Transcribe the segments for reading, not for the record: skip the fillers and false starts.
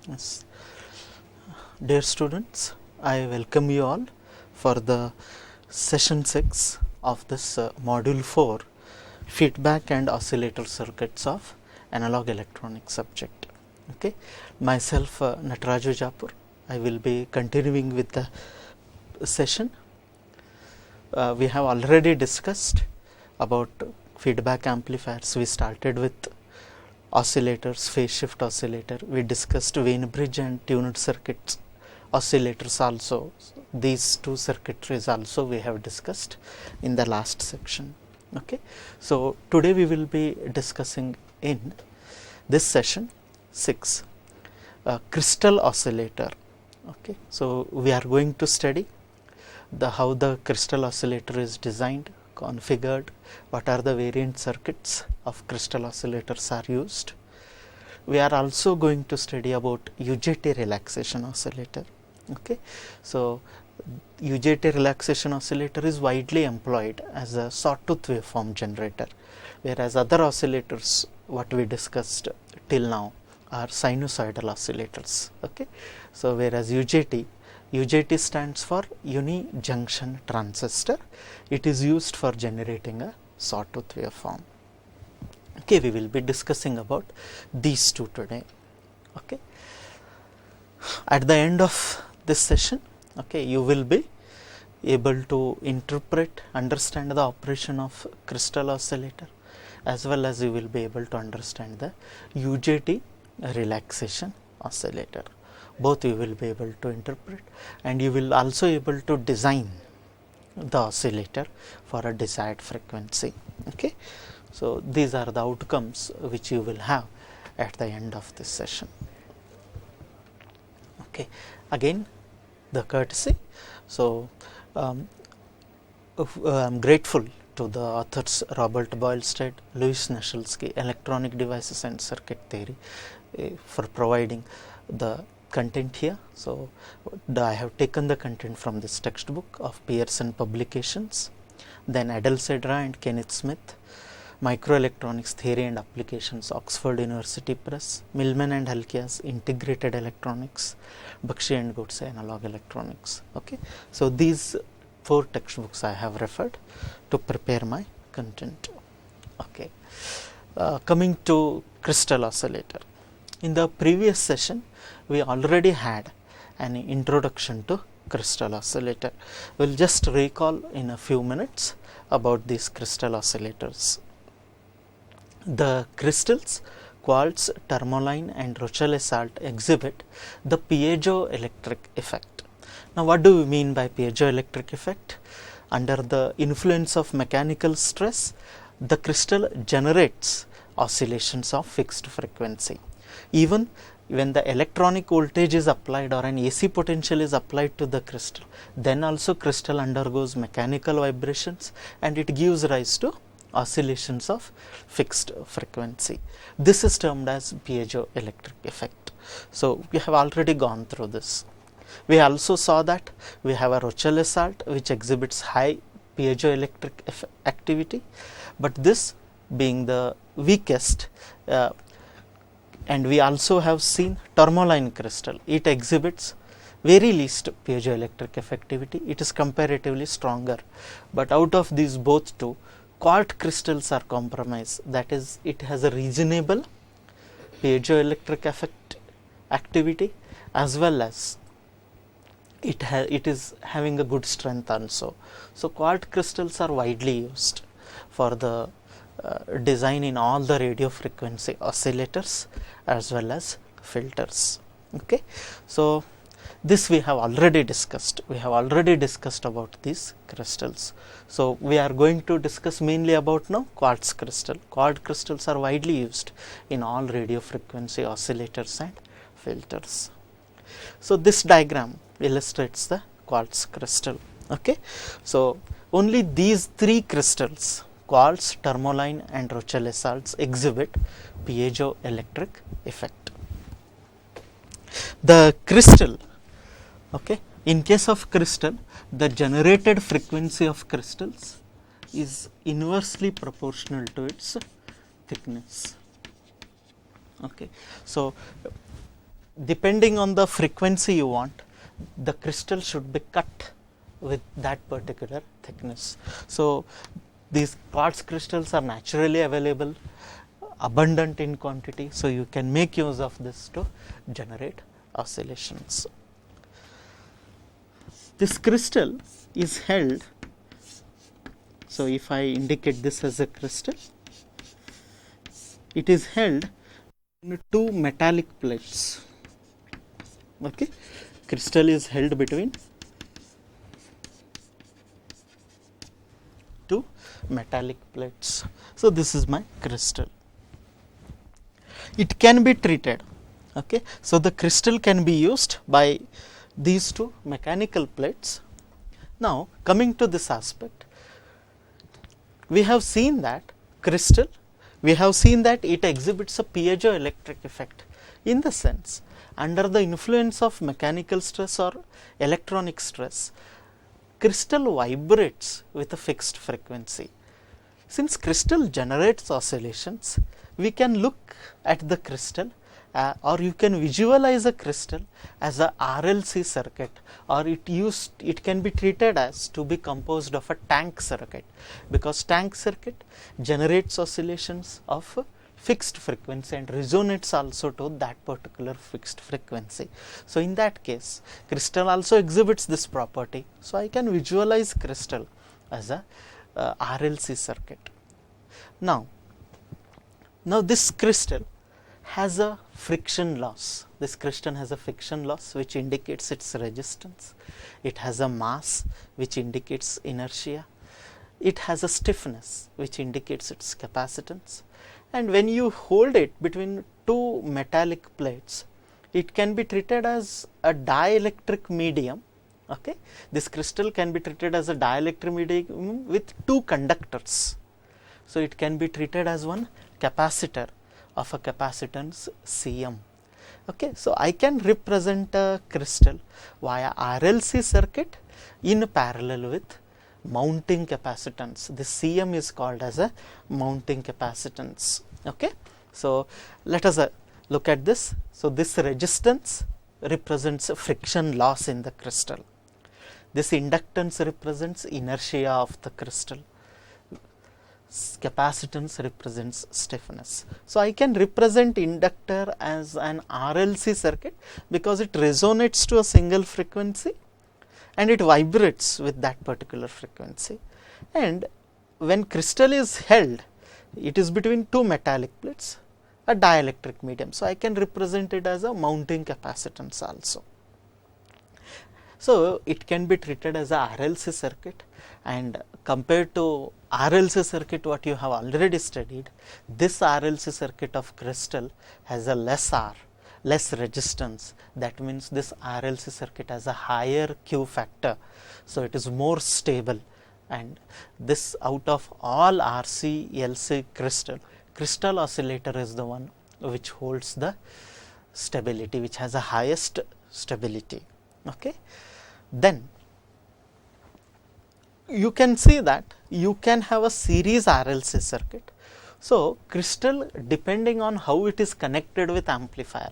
Yes. Dear students, I welcome you all for the session 6 of this module 4 feedback and oscillator circuits of analog electronics subject. Okay. Myself Nataraju Japur, I will be continuing with the session. We have already discussed about feedback amplifiers. We started with oscillators, phase shift oscillator. We discussed Wien bridge and tuned circuits oscillators also. These two circuitries also we have discussed in the last section. Okay. So, today we will be discussing in this session 6 crystal oscillator. Okay. So, we are going to study how the crystal oscillator is designed, configured, what are the variant circuits of crystal oscillators are used. We are also going to study about UJT relaxation oscillator. Okay. So, UJT relaxation oscillator is widely employed as a sawtooth waveform generator, whereas other oscillators what we discussed till now are sinusoidal oscillators. Okay. So, whereas UJT stands for uni-junction transistor. It is used for generating a sawtooth waveform. Okay, we will be discussing about these two today. Okay. At the end of this session, okay, you will be able to interpret, understand the operation of crystal oscillator, as well as you will be able to understand the UJT relaxation oscillator. Both you will be able to interpret, and you will also able to design the oscillator for a desired frequency. Okay. So, these are the outcomes which you will have at the end of this session. Okay. Again the courtesy. So, I am grateful to the authors Robert Boylsted, Louis Naschelski, Electronic Devices and Circuit Theory for providing the content here. So, I have taken the content from this textbook of Pearson Publications, then Adelcedra and Kenneth Smith, Microelectronics Theory and Applications, Oxford University Press, Millman and Halkias, Integrated Electronics, Bakshi and Godse, Analog Electronics. Okay. So, these 4 textbooks I have referred to prepare my content. Okay. Coming to crystal oscillator. In the previous session, we already had an introduction to crystal oscillator. We will just recall in a few minutes about these crystal oscillators. The crystals, quartz, tourmaline and rochelle salt exhibit the piezoelectric effect. Now, what do we mean by piezoelectric effect? Under the influence of mechanical stress, the crystal generates oscillations of fixed frequency. Even when the electronic voltage is applied or an AC potential is applied to the crystal, then also crystal undergoes mechanical vibrations and it gives rise to oscillations of fixed frequency. This is termed as piezoelectric effect. So, we have already gone through this. We also saw that we have a rochelle salt which exhibits high piezoelectric activity, but this being the weakest, and we also have seen tourmaline crystal, it exhibits very least piezoelectric effectivity, it is comparatively stronger, but out of these both two, quartz crystals are compromised, that is, it has a reasonable piezoelectric activity as well as it is having a good strength also. So, quartz crystals are widely used for the design in all the radio frequency oscillators as well as filters. Okay. So, this we have already discussed. We have already discussed about these crystals. So, we are going to discuss mainly about now quartz crystal. Quartz crystals are widely used in all radio frequency oscillators and filters. So, this diagram illustrates the quartz crystal. Okay. So, only these 3 crystals, quartz, tourmaline and rochelle salts, exhibit piezoelectric effect. The crystal, okay, in case of crystal, the generated frequency of crystals is inversely proportional to its thickness. Okay. So, depending on the frequency you want, the crystal should be cut with that particular thickness. So, these quartz crystals are naturally available, abundant in quantity. So, you can make use of this to generate oscillations. This crystal is held. So, if I indicate this as a crystal, it is held in two metallic plates. Okay, crystal is held between two metallic plates. So, this is my crystal. It can be treated. Okay, so the crystal can be used by these two mechanical plates. Now, coming to this aspect, we have seen that crystal, we have seen that it exhibits a piezoelectric effect, in the sense under the influence of mechanical stress or electronic stress, crystal vibrates with a fixed frequency. Since crystal generates oscillations, we can look at the crystal or you can visualize a crystal as a RLC circuit, or it can be treated as to be composed of a tank circuit, because tank circuit generates oscillations of a fixed frequency and resonates also to that particular fixed frequency. So, in that case, crystal also exhibits this property. So, I can visualize crystal as a RLC circuit. Now this crystal has a friction loss. This crystal has a friction loss which indicates its resistance. It has a mass which indicates inertia. It has a stiffness which indicates its capacitance. And when you hold it between two metallic plates, it can be treated as a dielectric medium. Okay, this crystal can be treated as a dielectric medium with two conductors. So, it can be treated as one capacitor of a capacitance Cm. Okay, so I can represent a crystal via RLC circuit in parallel with mounting capacitance. This Cm is called as a mounting capacitance. Okay, so let us look at this. So, this resistance represents a friction loss in the crystal. This inductance represents inertia of the crystal. Capacitance represents stiffness. So, I can represent inductor as an RLC circuit because it resonates to a single frequency and it vibrates with that particular frequency. And when crystal is held, it is between two metallic plates, a dielectric medium. So, I can represent it as a mounting capacitance also. So, it can be treated as a RLC circuit, and compared to RLC circuit what you have already studied, this RLC circuit of crystal has a less resistance. That means this RLC circuit has a higher Q factor. So, it is more stable, and this out of all RC LC crystal oscillator is the one which holds the stability, which has the highest stability. Okay. Then you can see that you can have a series RLC circuit. So, crystal, depending on how it is connected with amplifier.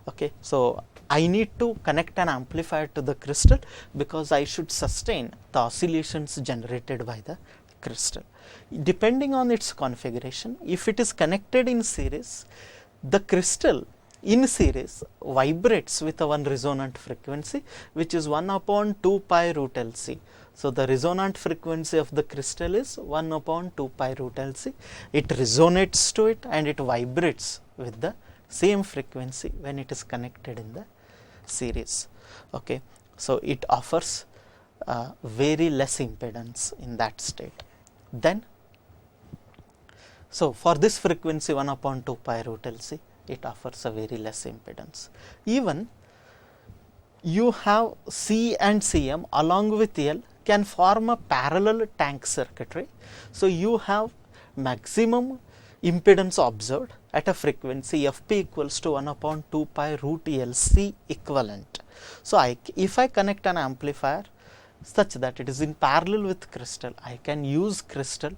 Okay. So, I need to connect an amplifier to the crystal because I should sustain the oscillations generated by the crystal. Depending on its configuration, if it is connected in series, the crystal in series vibrates with a one resonant frequency, which is 1 upon 2 pi root LC. So, the resonant frequency of the crystal is 1 upon 2 pi root LC. It resonates to it and it vibrates with the same frequency when it is connected in the series. Okay. So, it offers very less impedance in that state. Then, so for this frequency 1 upon 2 pi root LC, it offers a very less impedance. Even you have C and Cm along with L can form a parallel tank circuitry. So, you have maximum impedance observed at a frequency Fp equals to 1 upon 2 pi root LC equivalent. So, if I connect an amplifier such that it is in parallel with crystal, I can use crystal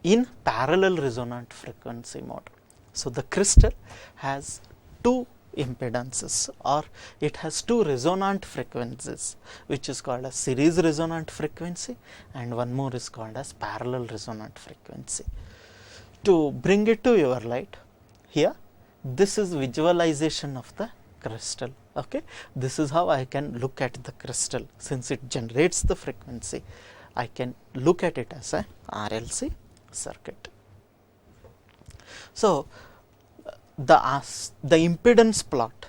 in parallel resonant frequency mode. So, the crystal has two impedances, or it has two resonant frequencies, which is called as series resonant frequency, and one more is called as parallel resonant frequency. To bring it to your light, here this is visualization of the crystal. Okay, this is how I can look at the crystal. Since it generates the frequency, I can look at it as a RLC circuit. So the impedance plot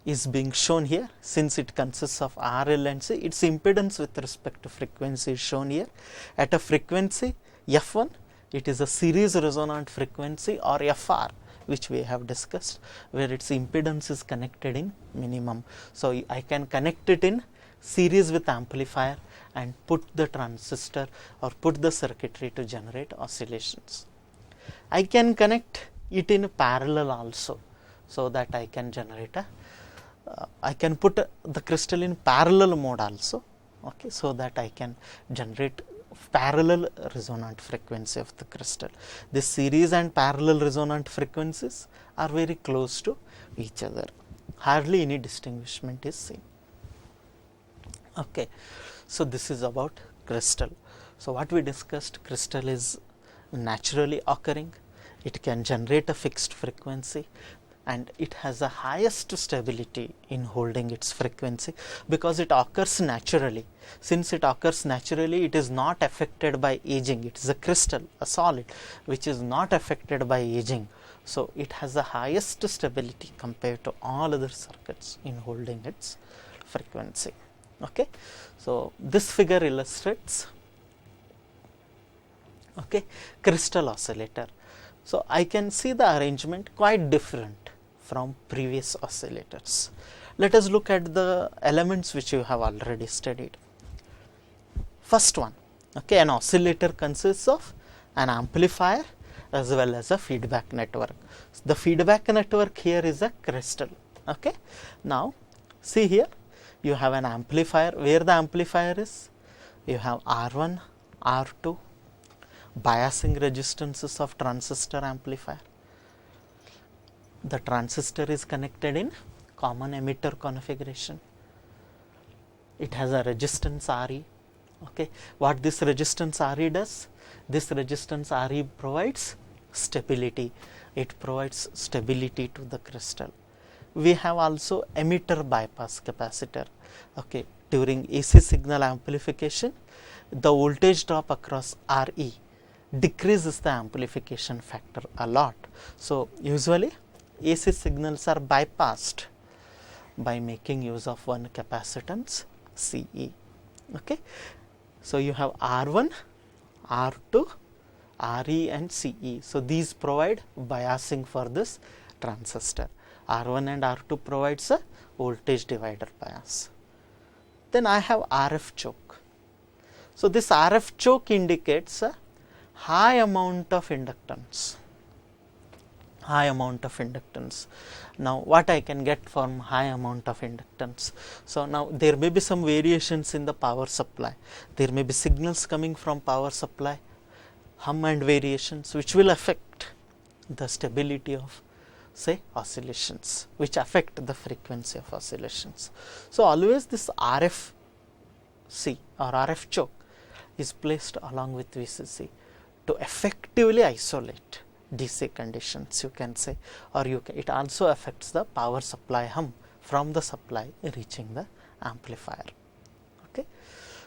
is being shown here. Since it consists of RL and C, its impedance with respect to frequency is shown here. At a frequency F1, it is a series resonant frequency, or FR, which we have discussed, where its impedance is connected in minimum. So I can connect it in series with amplifier and put the transistor or put the circuitry to generate oscillations. I can connect it in parallel also, so that I can generate a I can put the crystal in parallel mode also, okay, so that I can generate parallel resonant frequency of the crystal. This series and parallel resonant frequencies are very close to each other, hardly any distinguishment is seen. Okay, so this is about crystal. So what we discussed, crystal is naturally occurring, it can generate a fixed frequency, and it has the highest stability in holding its frequency because it occurs naturally. Since it occurs naturally, it is not affected by aging. It is a crystal, a solid, which is not affected by aging. So it has the highest stability compared to all other circuits in holding its frequency. Okay, so this figure illustrates, okay, crystal oscillator. So I can see the arrangement quite different from previous oscillators. Let us look at the elements which you have already studied. First one, okay, an oscillator consists of an amplifier as well as a feedback network. The feedback network here is a crystal. Okay, now see here, you have an amplifier. Where the amplifier is, you have R1, R2, biasing resistances of transistor amplifier. The transistor is connected in common emitter configuration. It has a resistance Re. Okay, what this resistance Re does? This resistance Re provides stability. It provides stability to the crystal. We have also emitter bypass capacitor. Okay, during AC signal amplification, the voltage drop across Re decreases the amplification factor a lot. So usually AC signals are bypassed by making use of one capacitance Ce. Okay, so you have R1, R2, Re and Ce. So these provide biasing for this transistor. R1 and R2 provides a voltage divider bias. Then I have RF choke. So this RF choke indicates a high amount of inductance. High amount of inductance. Now what I can get from high amount of inductance? So now there may be some variations in the power supply. There may be signals coming from power supply, hum and variations, which will affect the stability of, say, oscillations, which affect the frequency of oscillations. So always this RFC or RF choke is placed along with VCC to effectively isolate DC conditions, you can say, or it also affects the power supply hum from the supply reaching the amplifier. Okay,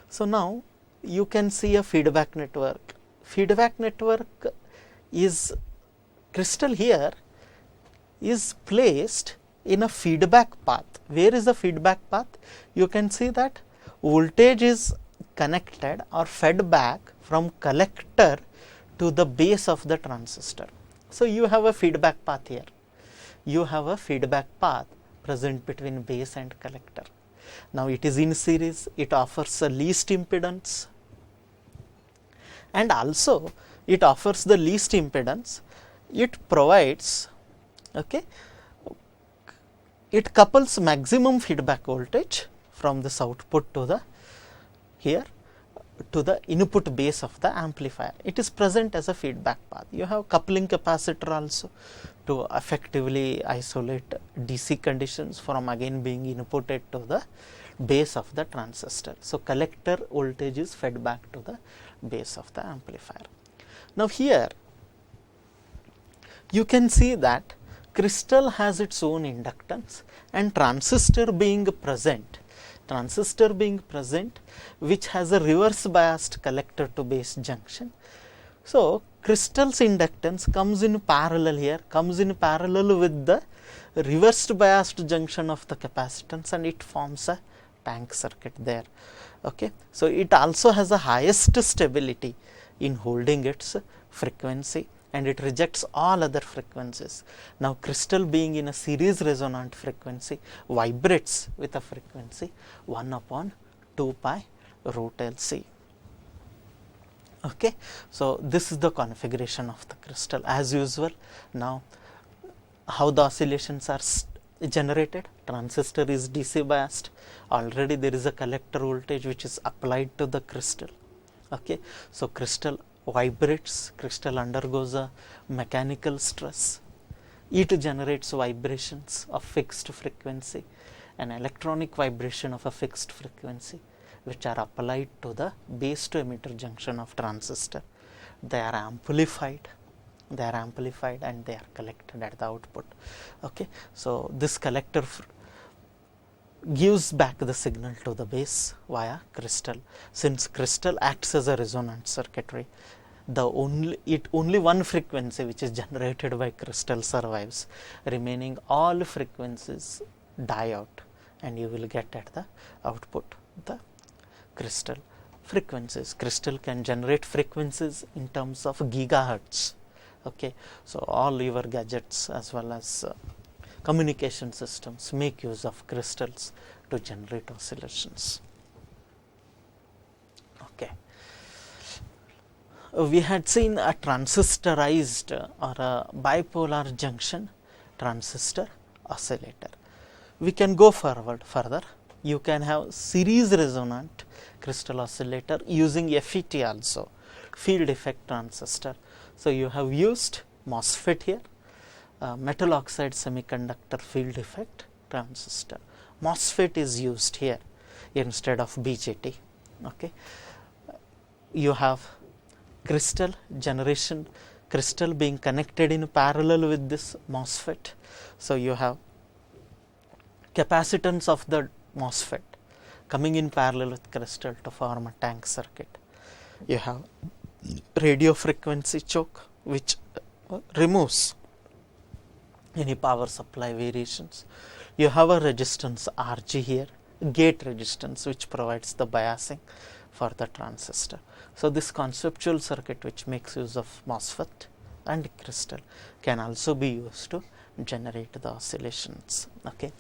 so now you can see a feedback network. Feedback network is, crystal here is placed in a feedback path. Where is the feedback path? You can see that voltage is connected or fed back from collector to the base of the transistor. So you have a feedback path here. You have a feedback path present between base and collector. Now it is in series, it offers a least impedance, and also it offers the least impedance. It provides, okay, it couples maximum feedback voltage from this output to the here to the input base of the amplifier. It is present as a feedback path. You have coupling capacitor also to effectively isolate DC conditions from again being inputted to the base of the transistor. So, collector voltage is fed back to the base of the amplifier. Now, here you can see that crystal has its own inductance and transistor being present, which has a reverse biased collector to base junction. So, crystal's inductance comes in parallel here, comes in parallel with the reversed biased junction of the capacitance, and it forms a tank circuit there. Okay. So, it also has a highest stability in holding its frequency, and it rejects all other frequencies. Now, crystal being in a series resonant frequency vibrates with a frequency 1 upon 2 pi root LC. Okay. So, this is the configuration of the crystal as usual. Now, how the oscillations are generated? Transistor is DC biased, already there is a collector voltage which is applied to the crystal. Okay. So, crystal vibrates, crystal undergoes a mechanical stress, it generates vibrations of fixed frequency, an electronic vibration of a fixed frequency, which are applied to the base to emitter junction of transistor. They are amplified and they are collected at the output. Okay. So, this collector gives back the signal to the base via crystal. Since crystal acts as a resonant circuitry, only one frequency which is generated by crystal survives, remaining all frequencies die out, and you will get at the output the crystal frequencies. Crystal can generate frequencies in terms of gigahertz. Okay. So, all your gadgets as well as communication systems make use of crystals to generate oscillations. Okay. We had seen a transistorized or a bipolar junction transistor oscillator. We can go further. You can have series resonant crystal oscillator using FET also, field effect transistor. So, you have used MOSFET here, metal oxide semiconductor field effect transistor. MOSFET is used here instead of BJT. Okay. You have crystal generation, crystal being connected in parallel with this MOSFET. So, you have capacitance of the MOSFET coming in parallel with crystal to form a tank circuit. You have radio frequency choke which removes any power supply variations. You have a resistance RG here, gate resistance, which provides the biasing for the transistor. So, this conceptual circuit which makes use of MOSFET and crystal can also be used to generate the oscillations. Okay.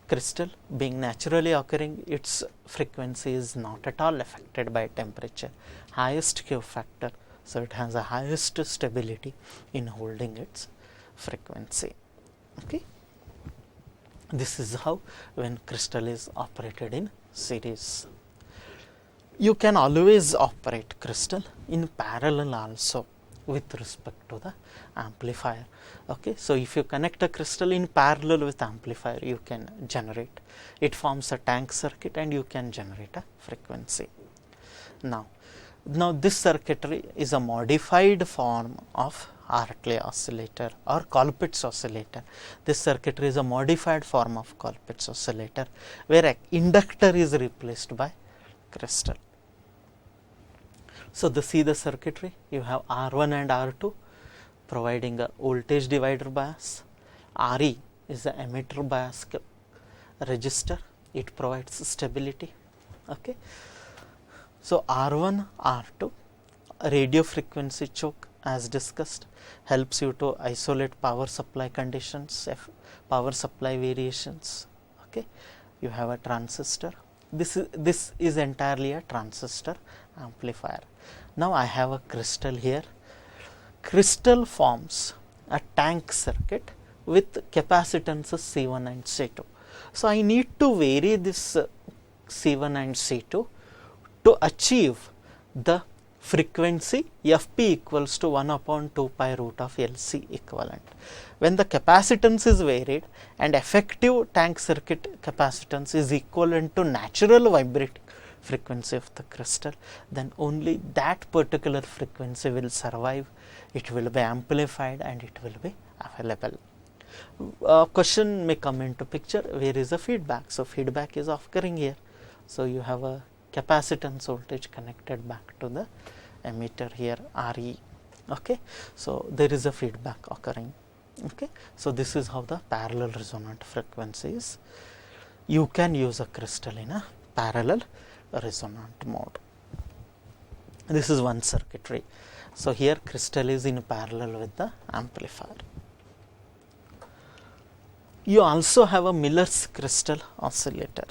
Crystal being naturally occurring, its frequency is not at all affected by temperature, highest Q factor. So, it has a highest stability in holding its frequency. Okay. This is how when crystal is operated in series. You can always operate crystal in parallel also with respect to the amplifier. Okay. So, if you connect a crystal in parallel with amplifier, you can generate, it forms a tank circuit and you can generate a frequency. Now this circuitry is a modified form of Hartley oscillator or Colpitts oscillator. This circuitry is a modified form of Colpitts oscillator, where an inductor is replaced by crystal. So, see the circuitry, you have R1 and R2 providing a voltage divider bias, RE is the emitter bias resistor, it provides stability. Okay. So, R1, R2, radio frequency choke as discussed helps you to isolate power supply conditions, power supply variations. Okay. You have a transistor. This is entirely a transistor amplifier. Now, I have a crystal here. Crystal forms a tank circuit with capacitances C1 and C2. So, I need to vary this C1 and C2 to achieve the frequency Fp equals to 1 upon 2 pi root of Lc equivalent. When the capacitance is varied and effective tank circuit capacitance is equivalent to natural vibrating frequency of the crystal, then only that particular frequency will survive, it will be amplified and it will be available. A question may come into picture, where is the feedback? So, feedback is occurring here. So, you have a capacitance voltage connected back to the emitter here Re. Okay. So, there is a feedback occurring. Okay. So, this is how the parallel resonant frequency is. You can use a crystal in a parallel resonant mode. This is one circuitry. So, here crystal is in parallel with the amplifier. You also have a Miller's crystal oscillator.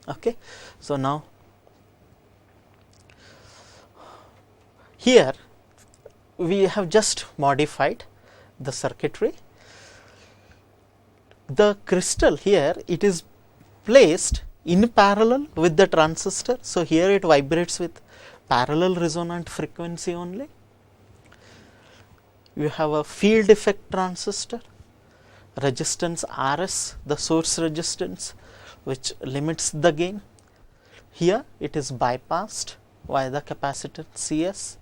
Okay. So, now here we have just modified the circuitry. The crystal here, it is placed in parallel with the transistor. So, here it vibrates with parallel resonant frequency only. You have a field effect transistor, resistance Rs, the source resistance, which limits the gain. Here it is bypassed via the capacitor Cs.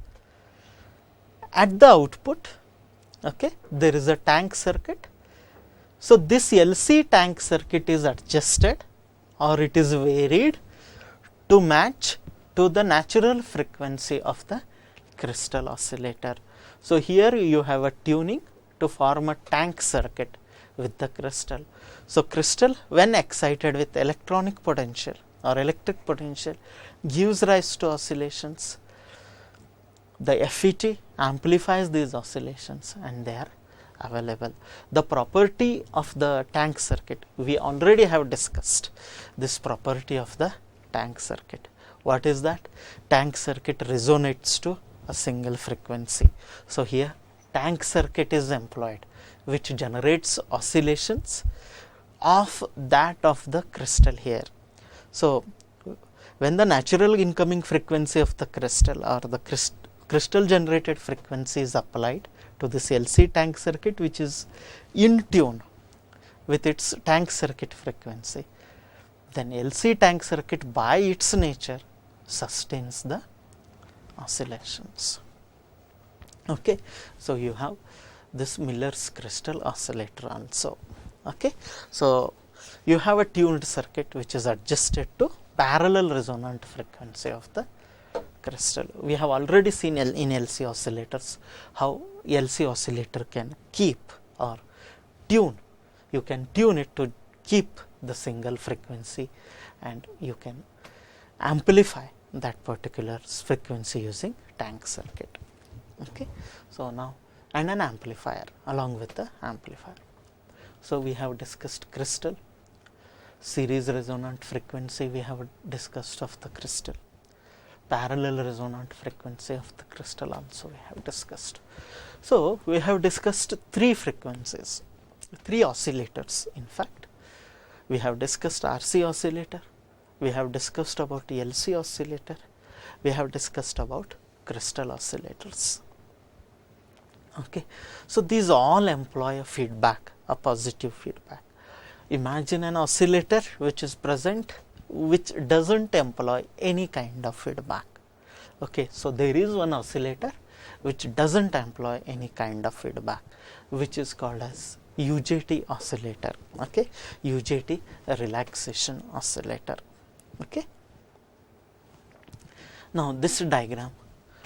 At the output, okay, there is a tank circuit. So, this LC tank circuit is adjusted or it is varied to match to the natural frequency of the crystal oscillator. So, here you have a tuning to form a tank circuit with the crystal. So, crystal when excited with electronic potential or electric potential gives rise to oscillations. The FET amplifies these oscillations and they are available. The property of the tank circuit, we already have discussed this property of the tank circuit. What is that? Tank circuit resonates to a single frequency. So, here tank circuit is employed, which generates oscillations of that of the crystal here. So, when the natural incoming frequency of the crystal or the crystal generated frequency is applied to this LC tank circuit, which is in tune with its tank circuit frequency, then LC tank circuit by its nature sustains the oscillations. Okay. So, you have this Miller's crystal oscillator also. Okay. So, you have a tuned circuit which is adjusted to parallel resonant frequency of the crystal. We have already seen in LC oscillators how LC oscillator can keep or tune. You can tune it to keep the single frequency and you can amplify that particular frequency using tank circuit. Okay. So, now and an amplifier along with the amplifier. So, we have discussed crystal, series resonant frequency we have discussed of the crystal, parallel resonant frequency of the crystal also we have discussed. So, we have discussed three frequencies, three oscillators in fact. We have discussed RC oscillator, we have discussed about LC oscillator, we have discussed about crystal oscillators. Okay. So, these all employ a feedback, a positive feedback. Imagine an oscillator which is present, which does not employ any kind of feedback. Okay. So, there is one oscillator which does not employ any kind of feedback, which is called as UJT oscillator. Okay. UJT relaxation oscillator. Okay. Now, this diagram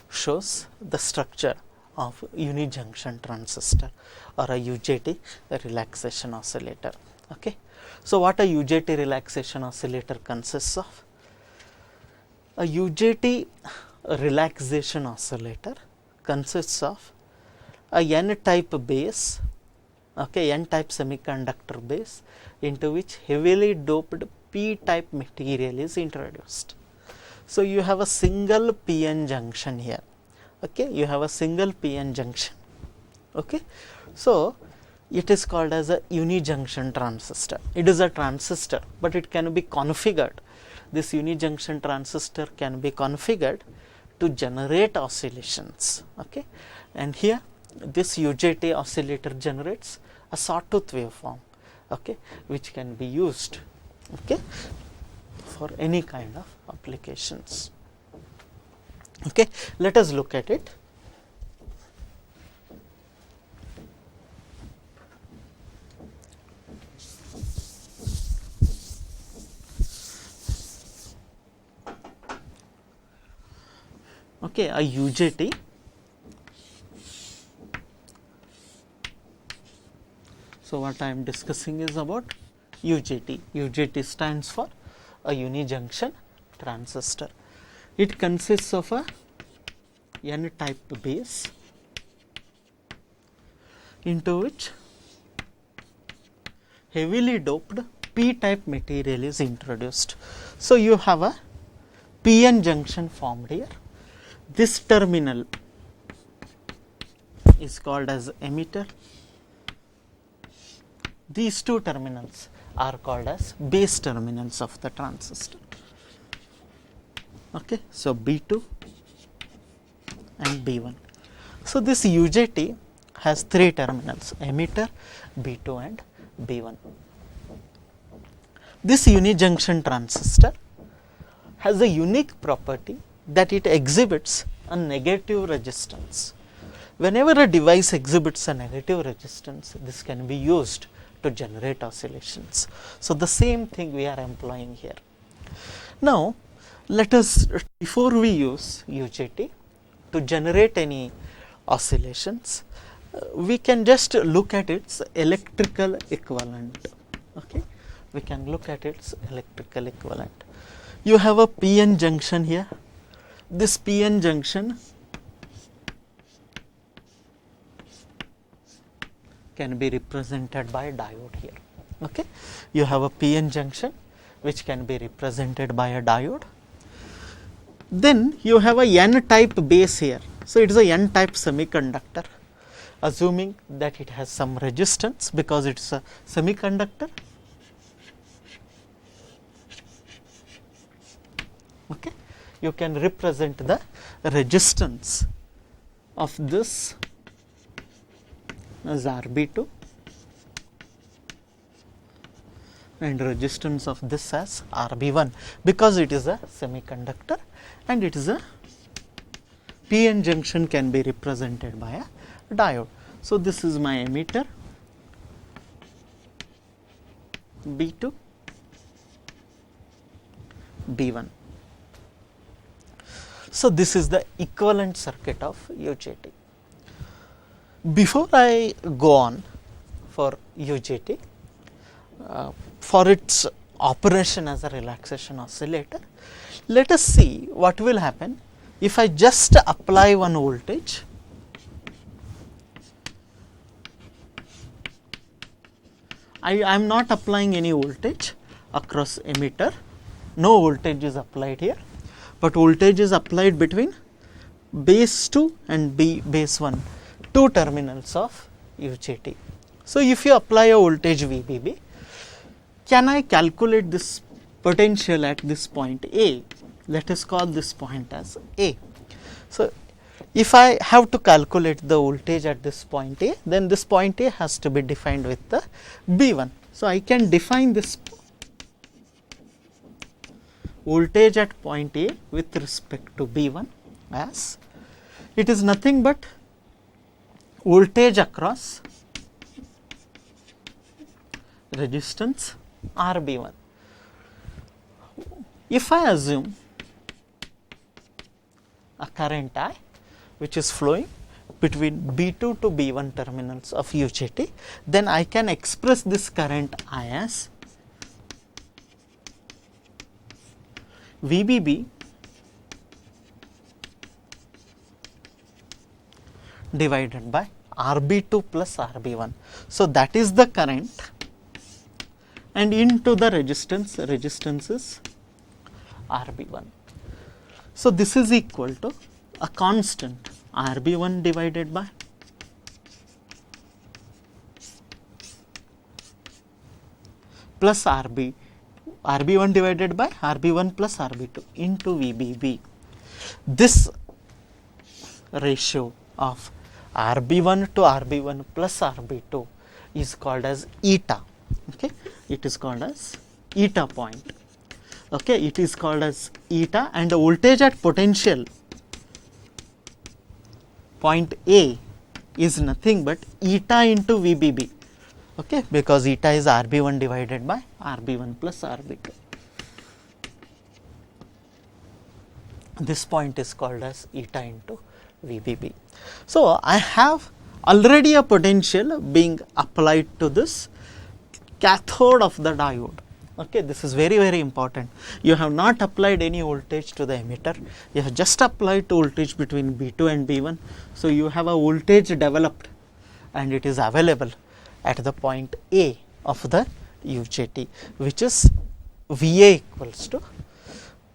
shows the structure of unijunction transistor or a UJT relaxation oscillator. Okay. So, what a UJT relaxation oscillator consists of? A UJT relaxation oscillator consists of a N-type base, okay, N-type semiconductor base into which heavily doped P-type material is introduced. So, you have a single PN junction here. Okay, you have a single PN junction. Okay. So, it is called as a unijunction transistor. It is a transistor, but it can be configured. This unijunction transistor can be configured to generate oscillations. Okay, and here this UJT oscillator generates a sawtooth waveform, okay, which can be used, okay, for any kind of applications. Okay, let us look at it. Okay, a UJT so what I am discussing is about UJT. UJT stands for a unijunction transistor. It consists of a N-type base into which heavily doped P-type material is introduced. So, you have a PN junction formed here. This terminal is called as emitter. These two terminals are called as base terminals of the transistor. Okay, so B2 and B1. So, this UJT has three terminals, emitter, B2 and B1. This unijunction transistor has a unique property that it exhibits a negative resistance. Whenever a device exhibits a negative resistance, this can be used to generate oscillations. So, the same thing we are employing here. Now, let us, before we use UJT to generate any oscillations, we can just look at its electrical equivalent. Okay, we can look at its electrical equivalent. You have a PN junction here. This PN junction can be represented by a diode here. Okay, you have a PN junction which can be represented by a diode. Then you have a N-type base here. So, it is a N-type semiconductor, assuming that it has some resistance because it is a semiconductor. Okay, you can represent the resistance of this as RB2 and resistance of this as RB1 because it is a semiconductor and it is a PN junction can be represented by a diode. So, this is my emitter B2 B1. So, this is the equivalent circuit of UJT. Before I go on for UJT, for its operation as a relaxation oscillator, let us see what will happen if I just apply one voltage. I am not applying any voltage across emitter, no voltage is applied here, but voltage is applied between base 2 and base 1, two terminals of UJT. So, if you apply a voltage VBB, can I calculate this potential at this point A? Let us call this point as A. So, if I have to calculate the voltage at this point A, then this point A has to be defined with the B1. So, I can define this voltage at point A with respect to B1 as it is nothing but voltage across resistance RB1. If I assume a current I which is flowing between B2 to B1 terminals of UJT, then I can express this current I as VBB divided by RB2 plus RB1. So, that is the current, and into the resistance is RB1. So, this is equal to a constant RB1 divided by plus RB1 divided by RB1 plus RB2 into VBB. This ratio of RB1 to RB1 plus RB2 is called as eta. Okay, it is called as eta point. Okay, it is called as eta, and the voltage at potential point A is nothing but eta into VBB. Okay, because eta is RB1 divided by RB1 plus RB2. This point is called as eta into VBB. So, I have already a potential being applied to this cathode of the diode. Okay, this is very, very important. You have not applied any voltage to the emitter, you have just applied voltage between B2 and B1. So, you have a voltage developed and it is available at the point A of the UJT, which is VA equals to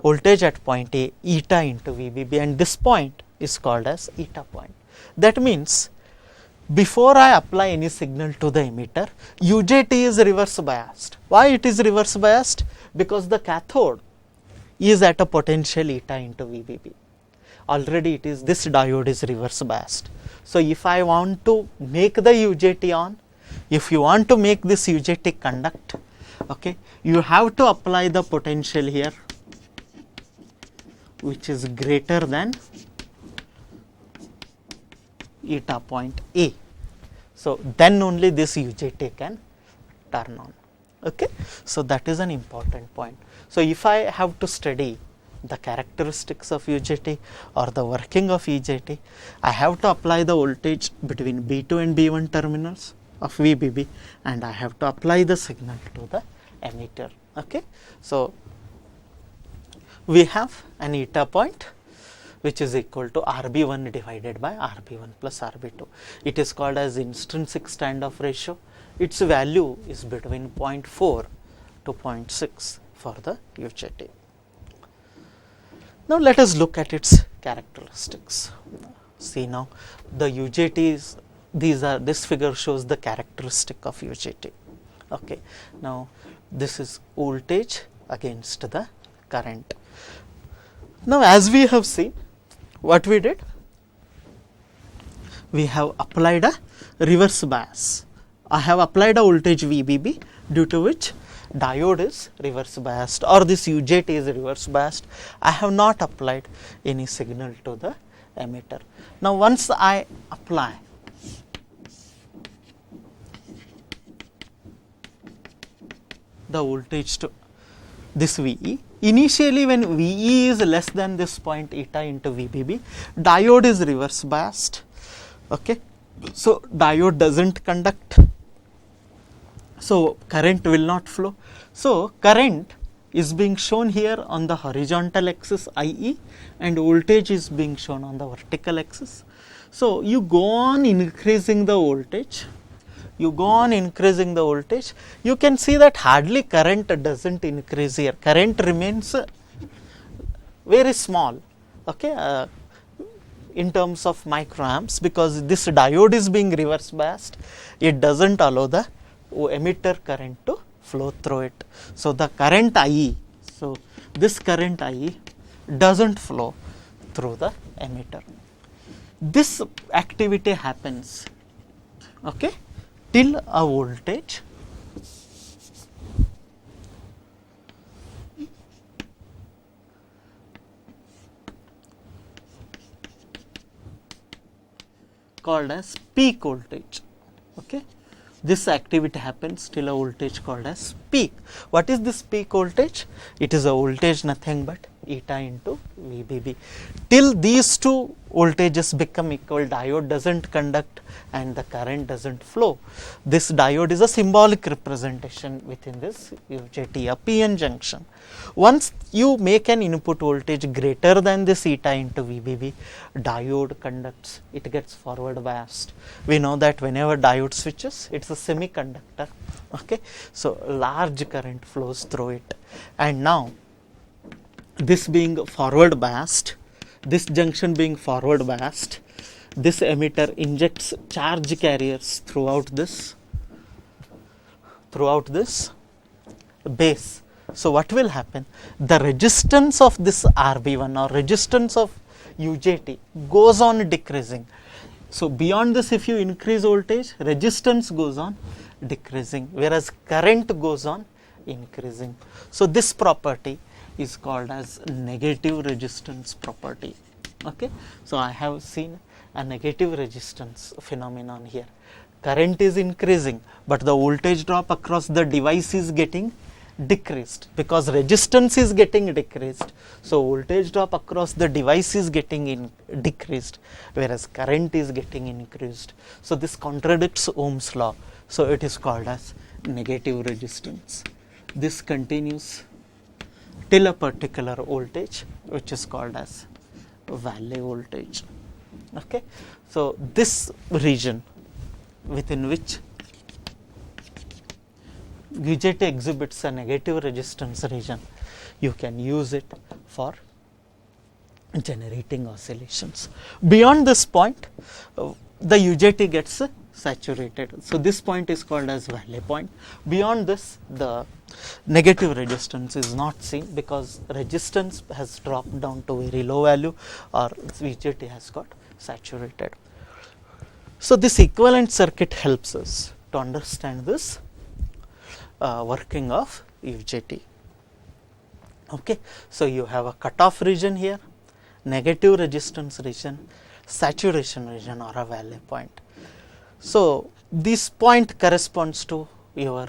voltage at point A eta into VBB, and this point is called as eta point. That means, before I apply any signal to the emitter, UJT is reverse biased. Why it is reverse biased? Because the cathode is at a potential eta into VBB. Already it is, this diode is reverse biased. So, if I want to make the UJT on, if you want to make this UJT conduct, okay, you have to apply the potential here, which is greater than eta point A. So, then only this UJT can turn on. Okay. So, that is an important point. So, if I have to study the characteristics of UJT or the working of UJT, I have to apply the voltage between B2 and B1 terminals of VBB, and I have to apply the signal to the emitter. Okay. So, we have an eta point which is equal to RB1 divided by RB1 plus RB2. It is called as intrinsic standoff ratio. Its value is between 0.4 to 0.6 for the UJT. Now, let us look at its characteristics. See, now the UJT is, this figure shows the characteristic of UJT. Okay. Now, this is voltage against the current. Now, as we have seen, what we did? We have applied a reverse bias. I have applied a voltage VBB, due to which diode is reverse biased, or this UJT is reverse biased. I have not applied any signal to the emitter. Now, once I apply the voltage to this VE, initially when VE is less than this point eta into VBB, diode is reverse biased. Okay. So, diode does not conduct, so current will not flow. So, current is being shown here on the horizontal axis IE, and voltage is being shown on the vertical axis. So, you go on increasing the voltage, you can see that hardly current does not increase here, current remains very small, okay, in terms of microamps, because this diode is being reverse biased, it does not allow the emitter current to flow through it. So, the current IE, so this current IE does not flow through the emitter. This activity happens, okay, till a voltage called as peak voltage. Okay. This activity happens till a voltage called as peak. What is this peak voltage? It is a voltage nothing but eta into VBB. Till these two voltages become equal, diode does not conduct and the current does not flow. This diode is a symbolic representation within this UJT, a PN junction. Once you make an input voltage greater than this eta into VBB, diode conducts, it gets forward biased. We know that whenever diode switches, it is a semiconductor. Okay. So, large current flows through it, and now this being forward biased, this junction being forward biased, this emitter injects charge carriers throughout this base. So, what will happen? The resistance of this RB1 or resistance of UJT goes on decreasing. So beyond this, if you increase voltage, resistance goes on decreasing, whereas current goes on increasing. So this property is called as negative resistance property. Okay, so I have seen a negative resistance phenomenon here. Current is increasing, but the voltage drop across the device is getting decreased because resistance is getting decreased. So voltage drop across the device is getting decreased, whereas current is getting increased. So this contradicts Ohm's law. So it is called as negative resistance. This continues till a particular voltage, which is called as valley voltage. Okay, so this region within which UJT exhibits a negative resistance region, you can use it for generating oscillations. Beyond this point, the UJT gets saturated. So this point is called as valley point. Beyond this, the negative resistance is not seen because resistance has dropped down to very low value, or UJT has got saturated. So this equivalent circuit helps us to understand this working of UJT. Okay, so you have a cutoff region here, negative resistance region, saturation region, or a valley point. So this point corresponds to your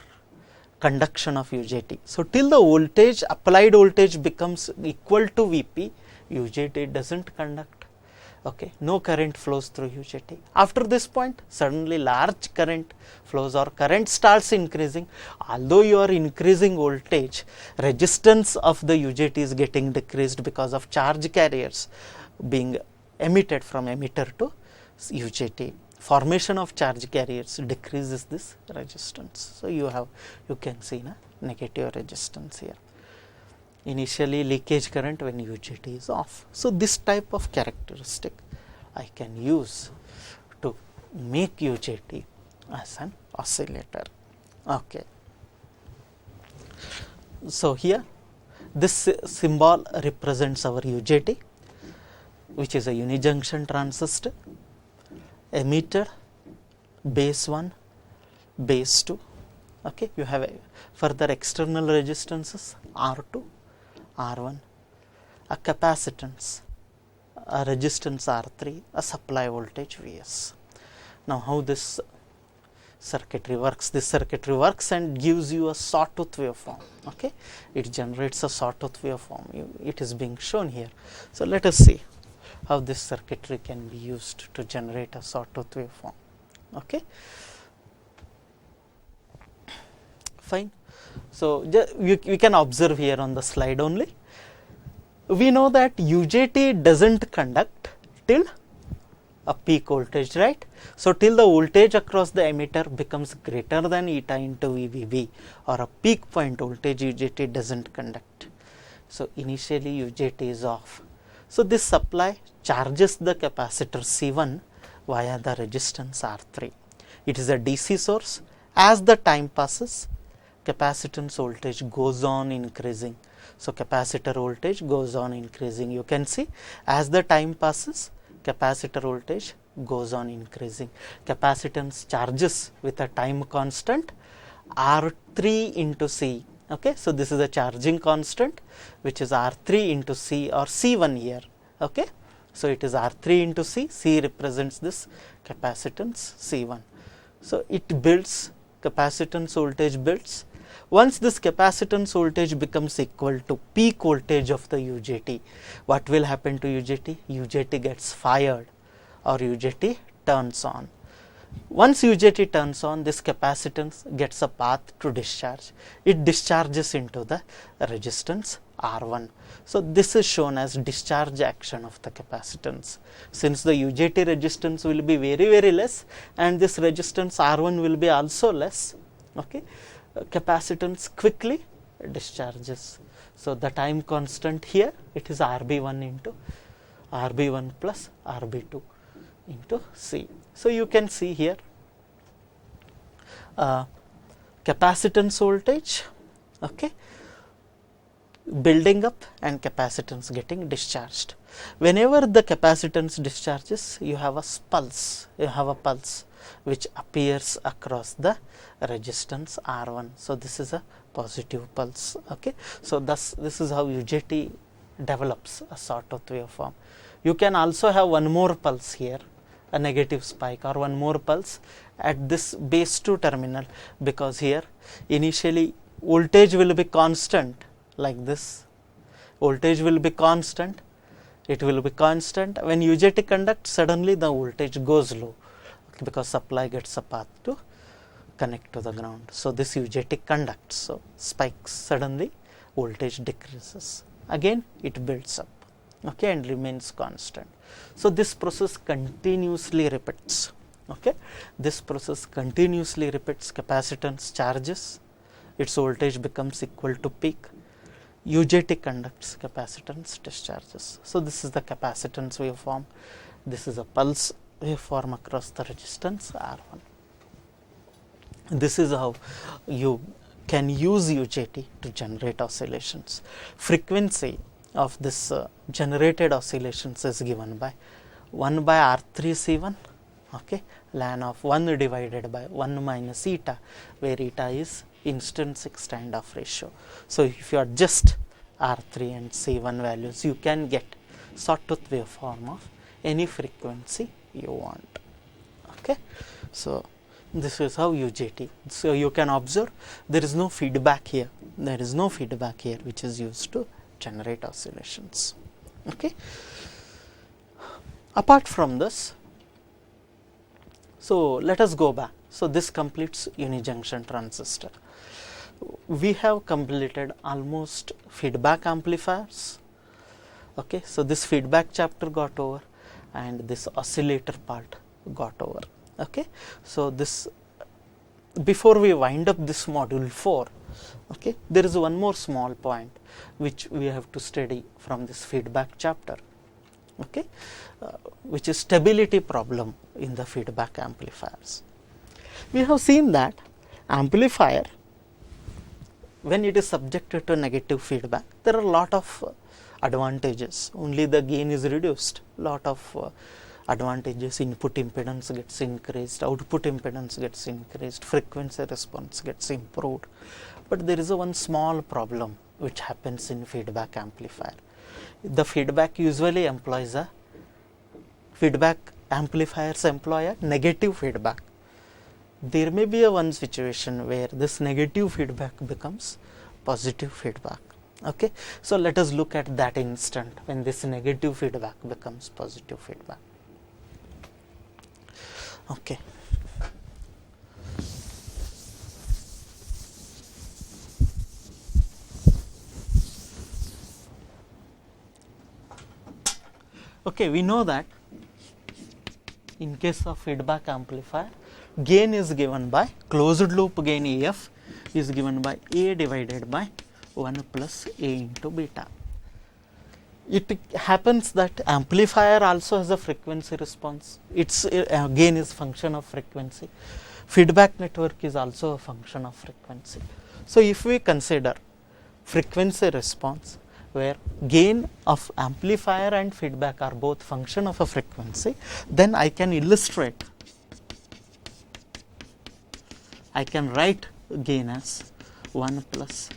conduction of UJT. So till the voltage, applied voltage becomes equal to Vp, UJT doesn't conduct. Okay, no current flows through UJT. After this point, suddenly large current flows, or current starts increasing. Although you are increasing voltage, resistance of the UJT is getting decreased because of charge carriers being emitted from emitter to UJT. Formation of charge carriers decreases this resistance. So you can see a negative resistance here. Initially leakage current when UJT is off. So this type of characteristic I can use to make UJT as an oscillator. Okay. So here this symbol represents our UJT, which is a unijunction transistor, emitter, base 1, base 2. Okay, you have further external resistances R2, R1, a capacitance, a resistance R3, a supply voltage Vs. Now how this circuitry works? This circuitry works and gives you a sawtooth waveform. Okay, it generates a sawtooth waveform. It is being shown here. So let us see how this circuitry can be used to generate a sawtooth waveform. Okay, fine. So we can observe here on the slide only. We know that UJT doesn't conduct till a peak voltage, right? So till the voltage across the emitter becomes greater than eta into VVB, or a peak point voltage, UJT doesn't conduct. So initially UJT is off. So this supply charges the capacitor C1 via the resistance R3. It is a DC source. As the time passes, capacitance voltage goes on increasing. So capacitor voltage goes on increasing. You can see as the time passes, capacitor voltage goes on increasing. Capacitance charges with a time constant R3 into C. Okay, so this is a charging constant which is R3 into C, or C1 here. Okay, so it is R3 into C. C represents this capacitance C1. So it builds, capacitance voltage builds. Once this capacitance voltage becomes equal to peak voltage of the UJT, what will happen to UJT? UJT gets fired, or UJT turns on. Once UJT turns on, this capacitance gets a path to discharge. It discharges into the resistance R1. So this is shown as discharge action of the capacitance. Since the UJT resistance will be very, very less, and this resistance R1 will be also less, okay, capacitance quickly discharges. So the time constant here, it is RB1 into RB1 plus RB2 into C. So you can see here capacitance voltage, okay, building up and capacitance getting discharged. Whenever the capacitance discharges, you have a pulse, which appears across the resistance R1. So, this is a positive pulse. Okay. So, thus this is how UJT develops a sawtooth waveform. You can also have one more pulse here, a negative spike, or one more pulse at this base 2 terminal, because here initially voltage will be constant like this, voltage will be constant, it will be constant. When UJT conducts, suddenly the voltage goes low, because supply gets a path to connect to the ground. So, this UJT conducts, so spikes, suddenly voltage decreases, again it builds up, okay, and remains constant. So, this process continuously repeats. Okay. This process continuously repeats, capacitance charges, its voltage becomes equal to peak, UJT conducts, capacitance discharges. So, this is the capacitance waveform, this is a pulse waveform across the resistance R1. This is how you can use UJT to generate oscillations. Frequency of this generated oscillations is given by 1 by R3C1, okay, ln of 1 divided by 1 minus eta, where eta is intrinsic standoff ratio. So, if you adjust R3 and C1 values, you can get sawtooth waveform of any frequency you want. Okay. So, this is how UJT. So, you can observe there is no feedback here, which is used to generate oscillations. Okay. Apart from this, so let us go back. So, this completes unijunction transistor. We have completed almost feedback amplifiers. Okay. So, this feedback chapter got over and this oscillator part got over. Okay. So, this, before we wind up this module 4, okay, there is one more small point which we have to study from this feedback chapter, okay, which is stability problem in the feedback amplifiers. We have seen that amplifier, when it is subjected to negative feedback, there are a lot of advantages, only the gain is reduced, lot of advantages, input impedance gets increased, output impedance gets increased, frequency response gets improved. But there is a one small problem which happens in feedback amplifier. The feedback usually employs a feedback amplifiers employ a negative feedback. There may be a one situation where this negative feedback becomes positive feedback. Okay. So, let us look at that instant when this negative feedback becomes positive feedback. Okay. Okay, we know that in case of feedback amplifier, gain is given by closed loop gain AF is given by A divided by 1 plus A into beta. It happens that amplifier also has a frequency response, its gain is function of frequency, feedback network is also a function of frequency. So, if we consider frequency response where gain of amplifier and feedback are both function of a frequency, then I can illustrate, I can write gain as 1 plus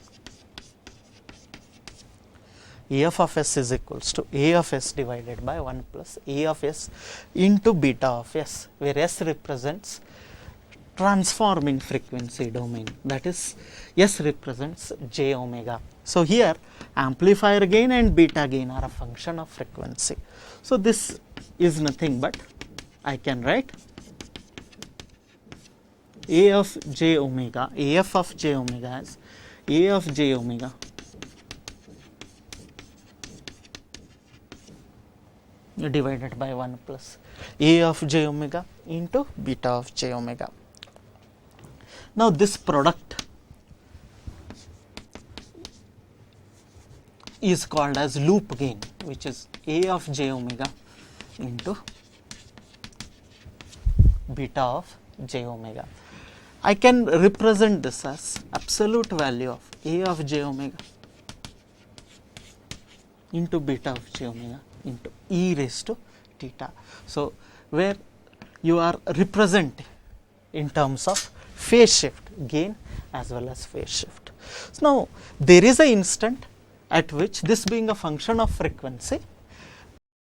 AF of S is equals to A of S divided by 1 plus A of S into beta of S, where S represents transforming frequency domain, that is S represents j omega. So, here amplifier gain and beta gain are a function of frequency. So, this is nothing but I can write A of j omega, AF of j omega as A of j omega divided by 1 plus A of j omega into beta of j omega. Now, this product is called as loop gain, which is A of j omega into beta of j omega. I can represent this as absolute value of A of j omega into beta of j omega into e raised to theta. So, where you are representing in terms of phase shift, gain as well as phase shift. So, now there is an instant at which, this being a function of frequency,